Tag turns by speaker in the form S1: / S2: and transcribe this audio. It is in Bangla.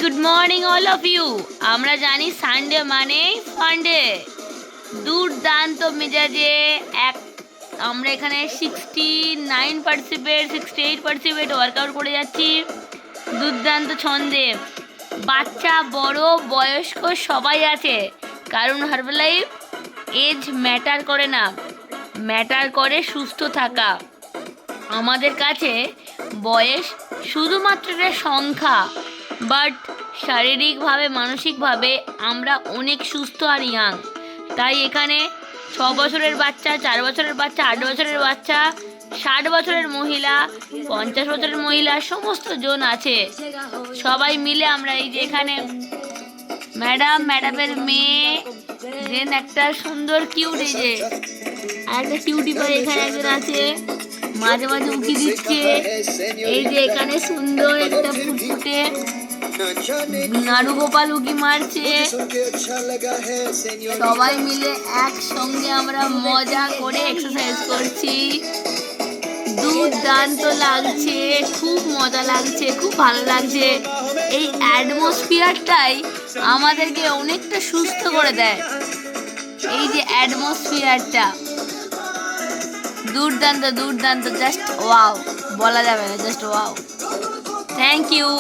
S1: Good morning all of you. আমরা জানি সানডে মানে ফান্ডে। দুর্দান্ত মেজাজে আমরা এখানে 68% ওয়ার্কআউট করে যাচ্ছি দুর্দান্ত ছন্দে। বাচ্চা বড় বয়স্ক সবাই আছে, কারণ হার্বালাইফ এজ ম্যাটার করে না, ম্যাটার করে সুস্থ থাকা। আমাদের কাছে বয়স শুধুমাত্র একটা সংখ্যা, বাট শারীরিকভাবে মানসিকভাবে আমরা অনেক সুস্থ আর ইয়াং। তাই এখানে 6 বছরের বাচ্চা, 4 বছরের বাচ্চা, 8 বছরের বাচ্চা, 60 বছরের মহিলা, 50 বছরের মহিলা, সমস্ত জন আছে। সবাই মিলে আমরা এই যে এখানে ম্যাডামের মেয়ে, দেন একটা সুন্দর কিউট, এই যে একটা কিউটি পারে এখানে একজন আছে, মাঝে মাঝে উকি দিচ্ছে। এই যে এখানে সুন্দর একটা ফুটফুটে নাড়ু গোপাল উকি মারছে। সবাই মিলে একসঙ্গে আমরা মজা করে এক্সারসাইজ করছি। দুর্দান্ত লাগছে, খুব মজা লাগছে, খুব ভালো লাগছে। এই অ্যাটমসফিয়ারটাই আমাদেরকে অনেকটা সুস্থ করে দেয়। এই যে অ্যাটমসফিয়ারটা দুর্দান্ত দুর্দান্ত, জাস্ট ওয়াও, বলা যাবে না, জাস্ট ওয়াও। Thank you.